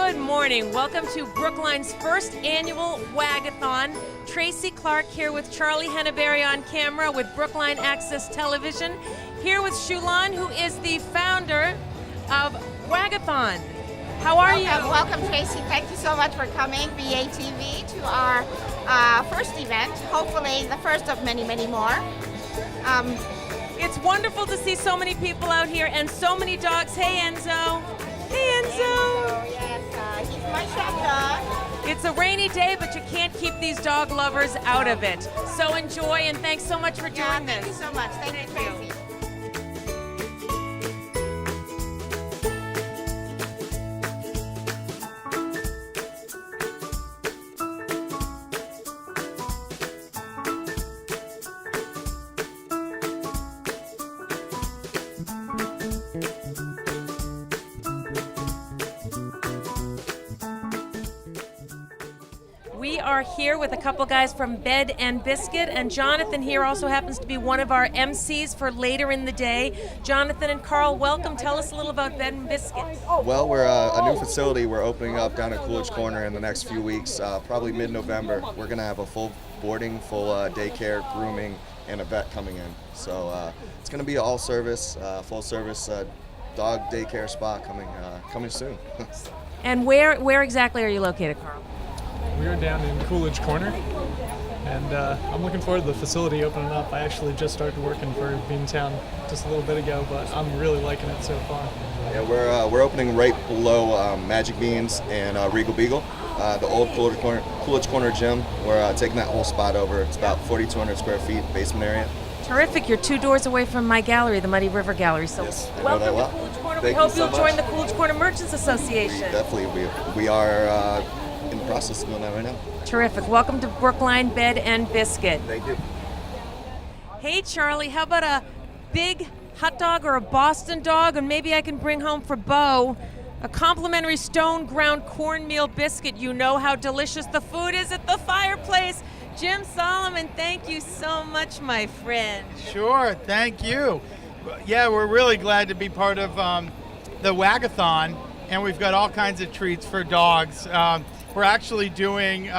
Good morning. Welcome to Brookline's first annual Wagathon. Tracy Clark here with Charlie Henneberry on camera with Brookline Access Television. Here with Hsiu-Lan, who is the founder of Wagathon. How are you? Welcome, Tracy. Thank you so much for coming, BATV, to our first event. Hopefully the first of many, many more. It's wonderful to see so many people out here and so many dogs. Hey, Enzo. Hey, Enzo. Yes, he's my shop dog. It's a rainy day, but you can't keep these dog lovers out of it. So enjoy, and thanks so much for doing this. Thank you so much. Thank you, Tracy. We are here with a couple guys from Bed and Biscuit, and Jonathan here also happens to be one of our MCs for later in the day. Jonathan and Carl, welcome. Tell us a little about Bed and Biscuit. Well, we're a new facility we're opening up down at Coolidge Corner in the next few weeks, probably mid-November. We're going to have a full boarding, full daycare, grooming, and a vet coming in. So it's going to be an all-service, full-service dog daycare spa coming soon. And where exactly are you located, Carl? We are down in Coolidge Corner, and I'm looking forward to the facility opening up. I actually just started working for Beantown just a little bit ago, but I'm really liking it so far. Yeah, we're opening right below Magic Beans and Regal Beagle, the old Coolidge Corner gym. We're taking that whole spot over. It's about 4,200 square feet, basement area. Terrific. You're 2 doors away from my gallery, the Muddy River Gallery. So yes, welcome that well. to Coolidge Corner. Thank we hope you so you'll join much. the Coolidge Corner Merchants Association. We are in the process of doing that right now. Terrific. Welcome to Brookline Bed and Biscuit. Thank you. Hey, Charlie, how about a big hot dog or a Boston dog? And maybe I can bring home for Bo a complimentary stone ground cornmeal biscuit. You know how delicious the food is at the fireplace. Jim Solomon, thank you so much, my friend. Sure, thank you. Yeah, we're really glad to be part of the Wagathon, and we've got all kinds of treats for dogs. We're actually doing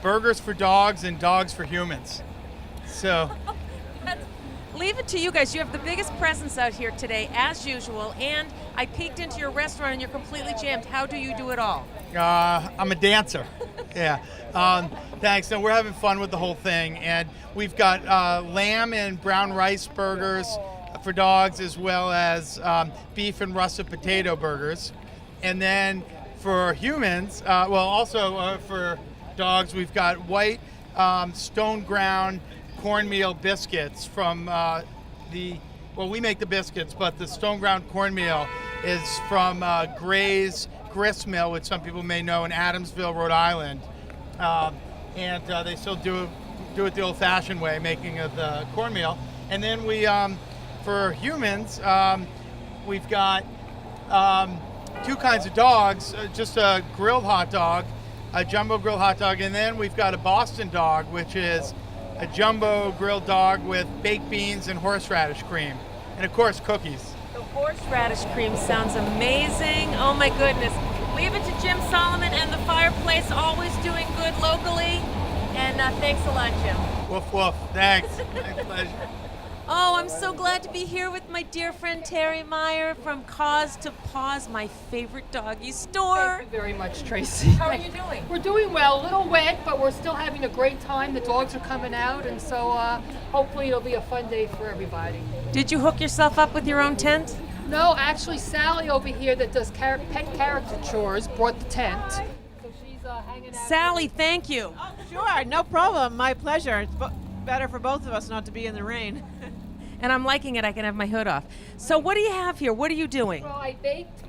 burgers for dogs and dogs for humans. So, Leave it to you guys. You have the biggest presence out here today, as usual, and I peeked into your restaurant and you're completely jammed. How do you do it all? I'm a dancer. Yeah. Thanks. And we're having fun with the whole thing. And we've got lamb and brown rice burgers for dogs, as well as beef and russet potato burgers. And then for humans, also for dogs, we've got white stone ground cornmeal biscuits from we make the biscuits, but the stone ground cornmeal is from Gray's Grist Mill, which some people may know, in Adamsville, Rhode Island. And they still do it the old-fashioned way, making of the cornmeal. And then we, for humans, we've got 2 kinds of dogs, just a grilled hot dog, a jumbo grilled hot dog, and then we've got a Boston dog, which is a jumbo grilled dog with baked beans and horseradish cream, and of course cookies. The horseradish cream sounds amazing. Oh my goodness. Leave it to Jim Solomon and the fireplace, always doing good locally. And thanks a lot, Jim. Woof woof, thanks. My pleasure. Oh, I'm so glad to be here with my dear friend Terry Meyer from Cause to Paws, my favorite doggy store. Thank you very much, Tracy. How are you doing? We're doing well. A little wet, but we're still having a great time. The dogs are coming out, and so hopefully it'll be a fun day for everybody. Did you hook yourself up with your own tent? No, actually, Sally over here that does pet caricatures brought the tent. So she's hanging out. Sally, thank you. Sure, no problem. My pleasure. It's better for both of us not to be in the rain. And I'm liking it. I can have my hood off. So what do you have here? What are you doing? Well, I baked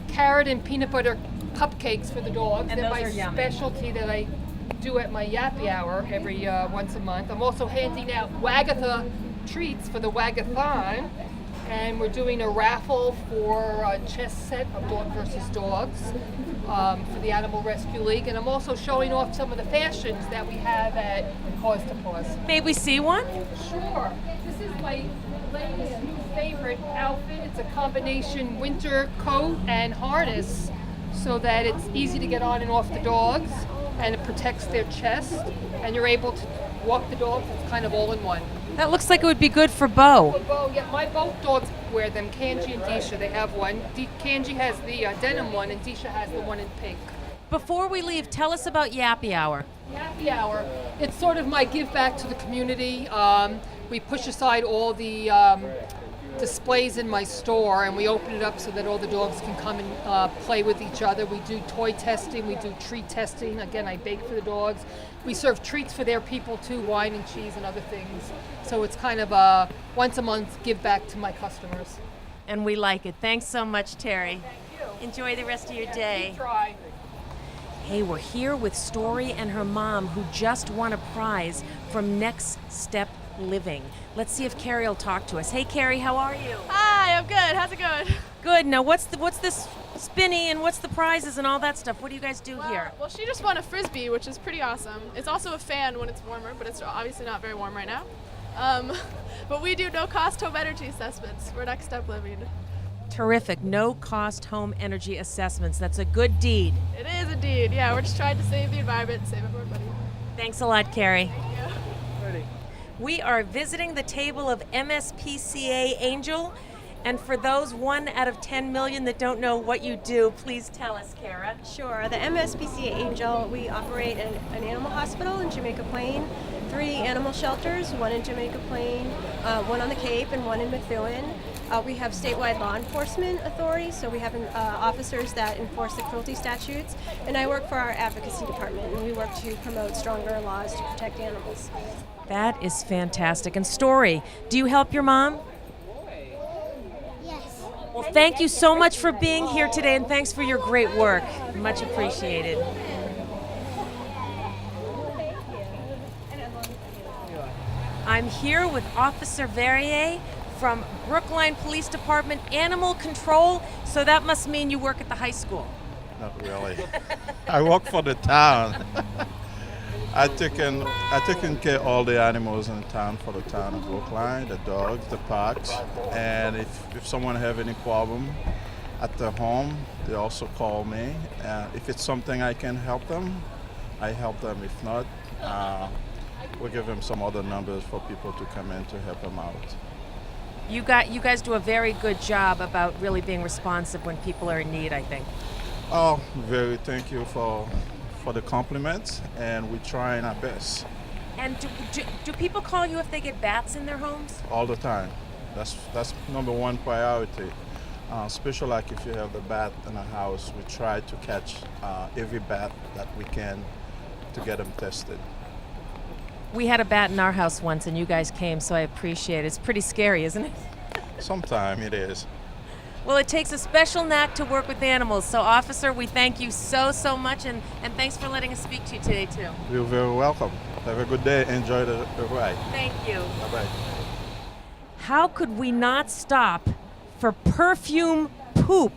carrot and peanut butter cupcakes for the dogs. And They're those my are yummy. specialty that I do at my Yappy Hour every once a month. I'm also handing out Wagathon treats for the Wagathon. And we're doing a raffle for a chess set of Dog versus Dogs for the Animal Rescue League. And I'm also showing off some of the fashions that we have at Paws to Paws. May we see one? Sure. This is my latest new favorite outfit. It's a combination winter coat and harness so that it's easy to get on and off the dogs, and it protects their chest, and you're able to walk the dogs. It's kind of all in one. That looks like it would be good for Bo. Bo, yeah, my both dogs wear them. Kanji and Disha, they have one. Kanji has the denim one, and Disha has the one in pink. Before we leave, tell us about Yappy Hour. Happy Hour, it's sort of my give back to the community. We push aside all the displays in my store, and we open it up so that all the dogs can come and play with each other. We do toy testing, we do treat testing. Again, I bake for the dogs. We serve treats for their people too, wine and cheese and other things. So it's kind of a once a month give back to my customers. And we like it. Thanks so much, Terry. Thank you. Enjoy the rest of your day. Try. Hey, we're here with Story and her mom, who just won a prize from Next Step Living. Let's see if Carrie will talk to us. Hey, Carrie, how are you? Hi, I'm good. How's it going? Good. Now, what's this spinny and what's the prizes and all that stuff? What do you guys do here? Well, she just won a Frisbee, which is pretty awesome. It's also a fan when it's warmer, but it's obviously not very warm right now. But we do no-cost home energy assessments. We're Next Step Living. Terrific. No-cost home energy assessments. That's a good deed. It is indeed. Yeah, we're just trying to save the environment and save everyone money. Thanks a lot, Carrie. Yeah. We are visiting the table of MSPCA Angel. And for those 1 out of 10 million that don't know what you do, please tell us, Kara. Sure. The MSPCA Angel, we operate an animal hospital in Jamaica Plain, 3 animal shelters, 1 in Jamaica Plain, 1 on the Cape, and 1 in Methuen. We have statewide law enforcement authority, so we have officers that enforce the cruelty statutes. And I work for our advocacy department, and we work to promote stronger laws to protect animals. That is fantastic. And Story, do you help your mom? Yes. Well, thank you so much for being here today, and thanks for your great work. Much appreciated. I'm here with Officer Verrier from Brookline Police Department Animal Control, so that must mean you work at the high school. Not really. I work for the town. I taken care of all the animals in town for the town of Brookline, the dogs, the parks, and if someone have any problem at their home, they also call me. If it's something I can help them, I help them. If not, we'll give them some other numbers for people to come in to help them out. You guys do a very good job about really being responsive when people are in need, I think. Oh, very thank you for the compliments, and we're trying our best. And do people call you if they get bats in their homes? All the time. That's number 1 priority. Especially like if you have the bat in a house, we try to catch every bat that we can to get them tested. We had a bat in our house once, and you guys came, so I appreciate it. It's pretty scary, isn't it? Sometimes it is. Well, it takes a special knack to work with animals. So, Officer, we thank you so much, and thanks for letting us speak to you today, too. You're very welcome. Have a good day. Enjoy the ride. Thank you. Bye-bye. How could we not stop for Perfume Poop?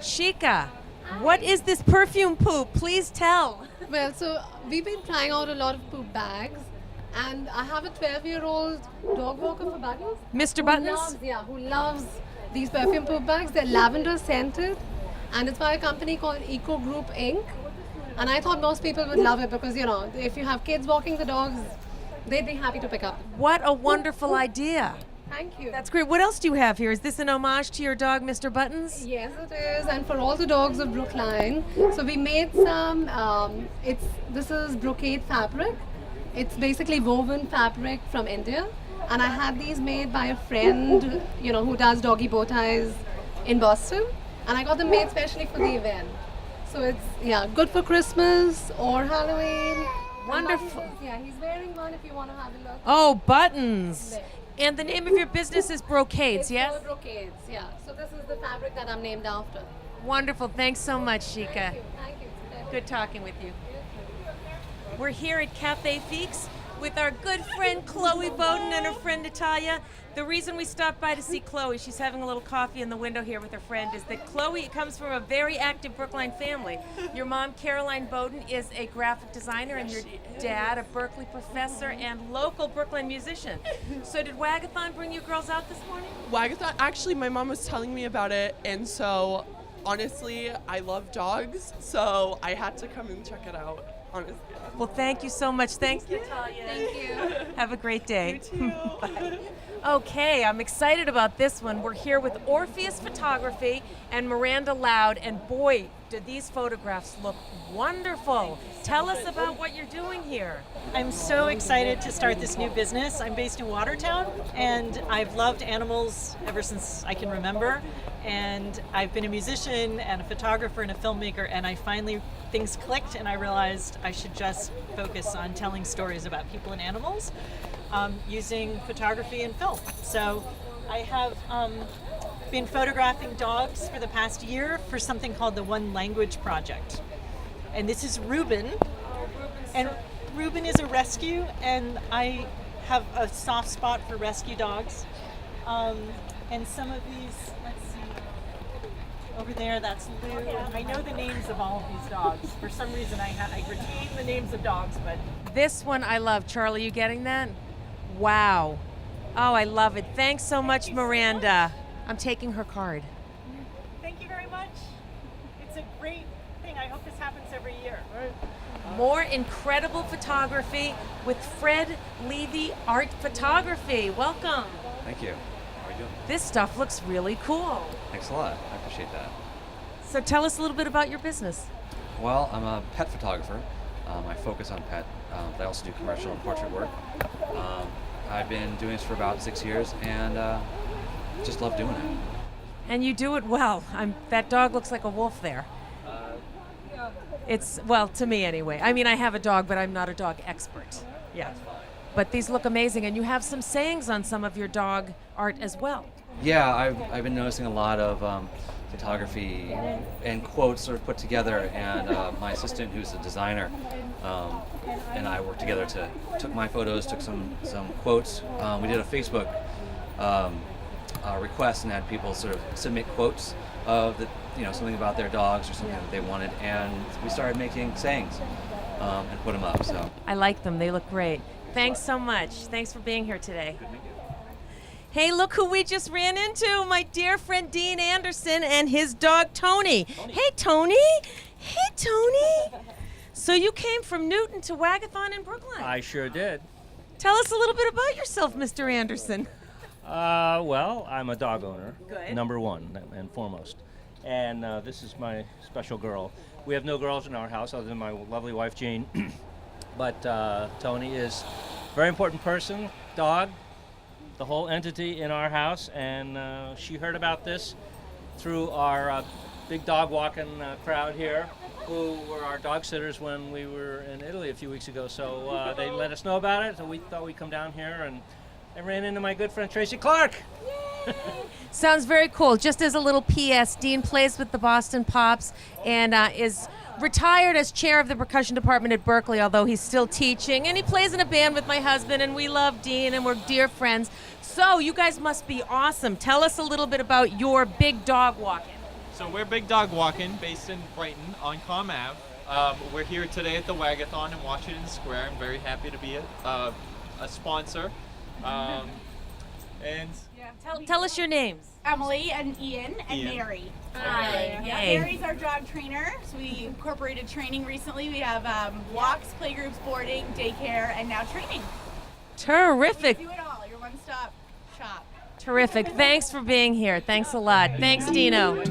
Shika, what is this Perfume Poop? Please tell. Well, so we've been trying out a lot of poop bags, and I have a 12-year-old dog walker for Buttons. Mr. Buttons? Who loves these perfume poop bags. They're lavender scented, and it's by a company called Eco Group Inc. And I thought most people would love it because, you know, if you have kids walking the dogs, they'd be happy to pick up. What a wonderful idea. Thank you. That's great. What else do you have here? Is this an homage to your dog, Mr. Buttons? Yes, it is, and for all the dogs of Brookline. So we made some, this is brocade fabric. It's basically woven fabric from India. And I had these made by a friend, you know, who does doggy bow ties in Boston. And I got them made specially for the event. So it's, good for Christmas or Halloween. Wonderful. He's wearing one if you want to have a look. Oh, Buttons. And the name of your business is Brocades, yes? It's Brocades, yeah. So this is the fabric that I'm named after. Wonderful. Thanks so much, Shika. Thank you. Good talking with you. We're here at Cafe Feeks with our good friend Chloe Bowden and her friend Natalia. The reason we stopped by to see Chloe, she's having a little coffee in the window here with her friend, is that Chloe comes from a very active Brookline family. Your mom, Caroline Bowden, is a graphic designer, and your dad, a Berkeley professor and local Brookline musician. So did Wagathon bring you girls out this morning? Wagathon, actually my mom was telling me about it, and so honestly, I love dogs, so I had to come and check it out, honestly. Well, thank you so much. Thanks, Natalia. Thank you. Have a great day. You too. Bye. Okay, I'm excited about this one. We're here with Orpheus Photography and Miranda Loud, and boy, do these photographs look wonderful. Tell us about what you're doing here. I'm so excited to start this new business. I'm based in Watertown, and I've loved animals ever since I can remember. And I've been a musician and a photographer and a filmmaker, and things clicked, and I realized I should just focus on telling stories about people and animals using photography and film. So I have been photographing dogs for the past year for something called the One Language Project. And this is Reuben. And Reuben is a rescue, and I have a soft spot for rescue dogs. And some of these, let's see, over there, that's Lou. I know the names of all of these dogs. For some reason, I retain the names of dogs, but... This one I love. Charlie, you getting that? Wow. Oh, I love it. Thanks so much, Miranda. I'm taking her card. Thank you very much. It's a great thing. I hope this happens every year. More incredible photography with Fred Levy Art Photography. Welcome. Thank you. How are you doing? This stuff looks really cool. Thanks a lot. I appreciate that. So tell us a little bit about your business. Well, I'm a pet photographer. I focus on pet, but I also do commercial and portrait work. I've been doing this for about 6 years, and just love doing it. And you do it well. That dog looks like a wolf there. It's, well, to me anyway. I mean, I have a dog, but I'm not a dog expert. Yeah. But these look amazing, and you have some sayings on some of your dog art as well. Yeah, I've been noticing a lot of photography and quotes sort of put together, and my assistant, who's a designer, and I worked together took my photos, took some quotes. We did a Facebook request and had people sort of submit quotes of something about their dogs or something that they wanted, and we started making sayings and put them up. So I like them. They look great. Thanks so much. Thanks for being here today. good to meet you. Hey, look who we just ran into. My dear friend Dean Anderson and his dog Tony. Hey, Tony. Hey, Tony. So you came from Newton to Wagathon in Brookline. I sure did. Tell us a little bit about yourself, Mr. Anderson. Well, I'm a dog owner, Good. number one and foremost. And this is my special girl. We have no girls in our house other than my lovely wife, Jean. But Tony is a very important person, dog, the whole entity in our house. And she heard about this through our big dog walking crowd here, who were our dog sitters when we were in Italy a few weeks ago. So they let us know about it, so we thought we'd come down here, and I ran into my good friend Tracy Clark. Sounds very cool. Just as a little PS, Dean plays with the Boston Pops and is retired as chair of the percussion department at Berkeley, although he's still teaching. And he plays in a band with my husband, and we love Dean, and we're dear friends. So you guys must be awesome. Tell us a little bit about your big dog walking. So we're Big Dog Walking, based in Brighton on Com Ave. We're here today at the Wagathon in Washington Square. I'm very happy to be a sponsor. And Tell us your names. Emily and Ian and Ian. Mary. Hi. Yeah, Hey. Mary's our dog trainer. So we incorporated training recently. We have walks, playgroups, boarding, daycare, and now training. Terrific. We do it all. Your one-stop shop. Terrific. Thanks for being here. Thanks a lot. Thanks, Dino.